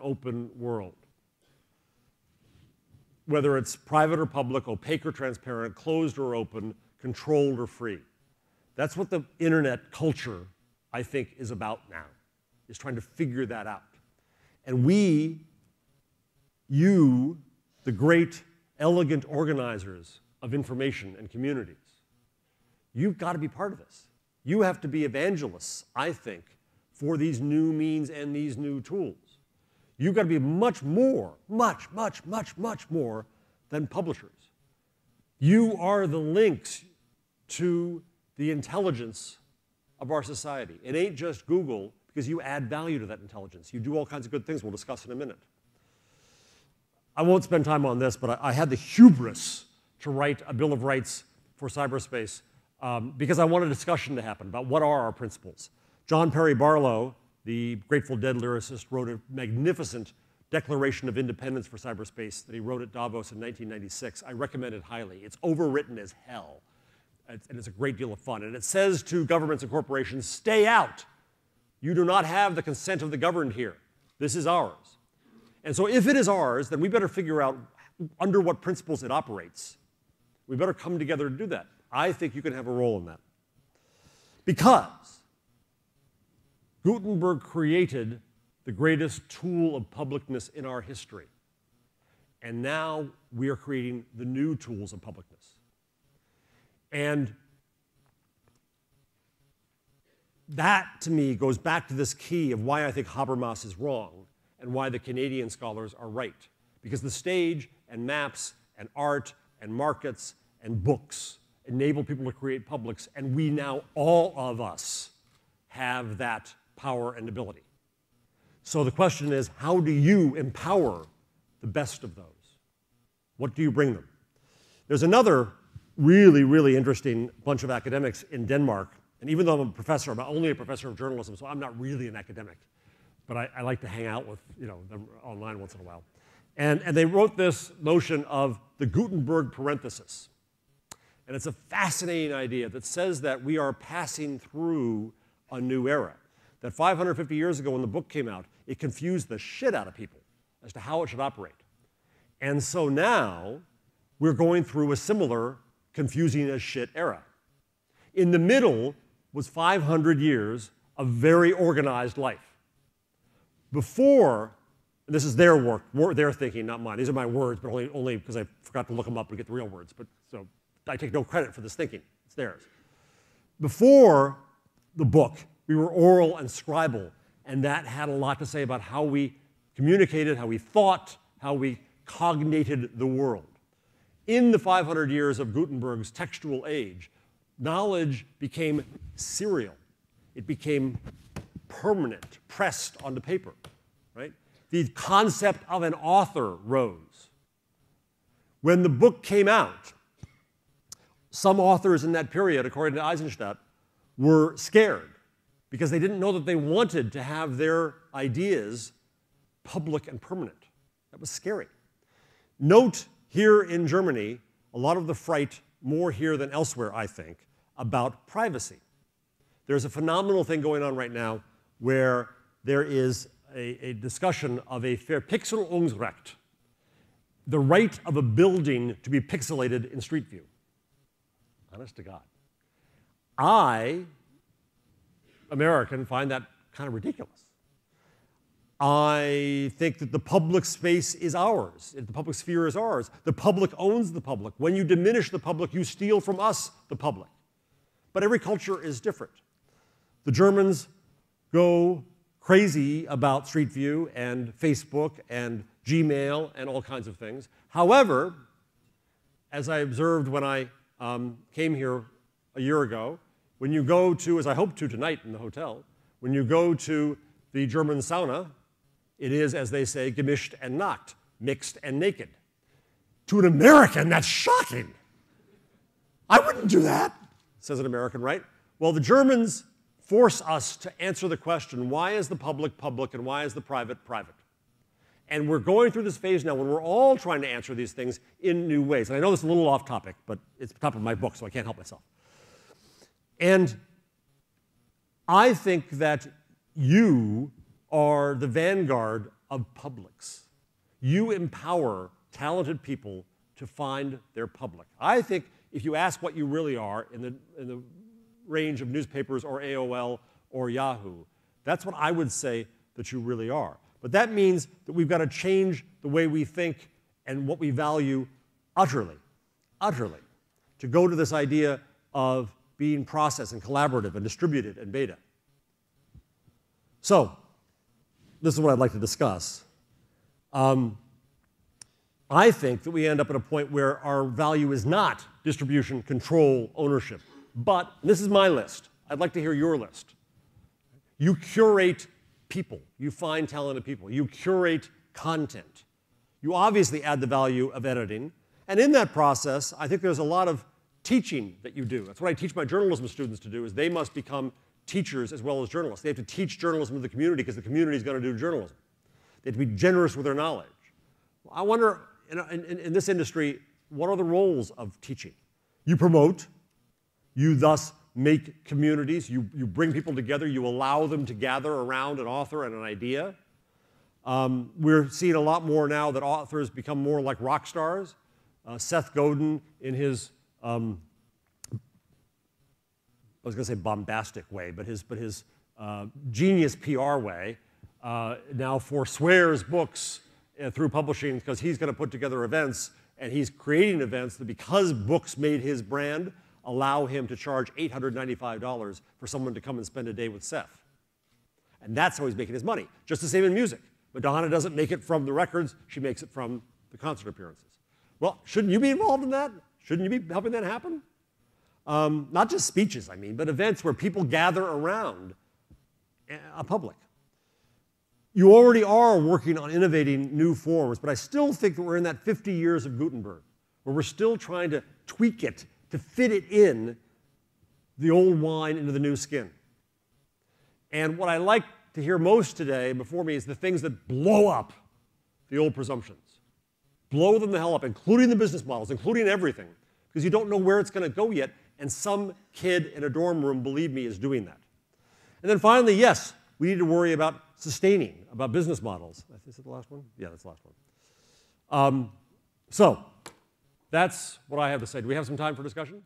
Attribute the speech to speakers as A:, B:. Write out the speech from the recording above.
A: open world. Whether it's private or public, opaque or transparent, closed or open, controlled or free. That's what the internet culture, I think, is about now, is trying to figure that out. And you, the great, elegant organizers of information and communities, you've got to be part of this. You have to be evangelists, I think, for these new means and these new tools. You've got to be much more, much more than publishers. You are the links to the intelligence of our society. It ain't just Google, because you add value to that intelligence. You do all kinds of good things we'll discuss in a minute. I won't spend time on this, but I had the hubris to write a Bill of Rights for cyberspace because I want a discussion to happen about what are our principles. John Perry Barlow, the Grateful Dead lyricist, wrote a magnificent Declaration of Independence for cyberspace that he wrote at Davos in 1996. I recommend it highly. It's overwritten as hell, and it's a great deal of fun. And it says to governments and corporations, stay out. You do not have the consent of the governed here. This is ours. And so if it is ours, then we better figure out under what principles it operates. We better come together to do that. I think you can have a role in that. Because Gutenberg created the greatest tool of publicness in our history. And now we are creating the new tools of publicness. And that, to me, goes back to this key of why I think Habermas is wrong and why the Canadian scholars are right. Because the stage and maps and art and markets and books enable people to create publics, and we now, all of us, have that power and ability. So the question is, how do you empower the best of those? What do you bring them? There's another really, really interesting bunch of academics in Denmark, and even though I'm a professor, I'm only a professor of journalism, so I'm not really an academic, but I like to hang out with them online once in a while. And they wrote this notion of the Gutenberg parenthesis. And it's a fascinating idea that says that we are passing through a new era. That 550 years ago when the book came out, it confused the shit out of people as to how it should operate. And so now we're going through a similar confusing as shit era. In the middle was 500 years of very organized life. Before, and this is their work, their thinking, not mine. These are my words, but only because I forgot to look them up and get the real words. But so I take no credit for this thinking. It's theirs. Before the book, we were oral and scribal, and that had a lot to say about how we communicated, how we thought, how we cognated the world. In the 500 years of Gutenberg's textual age, knowledge became serial. It became permanent, pressed onto paper, right? The concept of an author rose. When the book came out, some authors in that period, according to Eisenstadt, were scared because they didn't know that they wanted to have their ideas public and permanent. That was scary. Note here in Germany, a lot of the fright, more here than elsewhere, I think, about privacy. There's a phenomenal thing going on right now where there is a discussion of a Verpixelungsrecht, the right of a building to be pixelated in Street View. Honest to God. I, American, find that kind of ridiculous. I think that the public space is ours. The public sphere is ours. The public owns the public. When you diminish the public, you steal from us, the public. But every culture is different. The Germans go crazy about Street View and Facebook and Gmail and all kinds of things. However, as I observed when I came here a year ago, when you go to, as I hope to tonight in the hotel, when you go to the German sauna, it is, as they say, gemischt and nackt, mixed and naked. To an American, that's shocking. I wouldn't do that, says an American, right? Well, the Germans force us to answer the question, why is the public public and why is the private private? And we're going through this phase now when we're all trying to answer these things in new ways. And I know this is a little off topic, but it's the top of my book, so I can't help myself. And I think that you are the vanguard of publics. You empower talented people to find their public. I think if you ask what you really are in the range of newspapers or AOL or Yahoo, that's what I would say that you really are. But that means that we've got to change the way we think and what we value utterly, utterly, to go to this idea of being process and collaborative and distributed and beta. So, this is what I'd like to discuss. I think that we end up at a point where our value is not distribution, control, ownership. But, and this is my list. I'd like to hear your list. You curate people. You find talented people. You curate content. You obviously add the value of editing. And in that process, I think there's a lot of teaching that you do. That's what I teach my journalism students to do, is they must become teachers as well as journalists. They have to teach journalism to the community because the community is going to do journalism. They have to be generous with their knowledge. I wonder, in this industry, what are the roles of teaching? You promote. You thus make communities. You bring people together. You allow them to gather around an author and an idea. We're seeing a lot more now that authors become more like rock stars. Seth Godin, in his, I was going to say bombastic way, but his genius PR way, now forswears books through publishing because he's going to put together events, and he's creating events that, because books made his brand, allow him to charge $895 for someone to come and spend a day with Seth. And that's how he's making his money. Just the same in music. Madonna doesn't make it from the records, she makes it from the concert appearances. Well, shouldn't you be involved in that? Shouldn't you be helping that happen? Not just speeches, I mean, but events where people gather around a public. You already are working on innovating new forms, but I still think that we're in that 50 years of Gutenberg, where we're still trying to tweak it to fit it in the old wine into the new skin. And what I like to hear most today before me is the things that blow up the old presumptions. Blow them the hell up, including the business models, including everything, because you don't know where it's going to go yet, and some kid in a dorm room, believe me, is doing that. And then finally, yes, we need to worry about sustaining, about business models. Is it the last one? Yeah, that's the last one. So that's what I have to say. Do we have some time for discussion?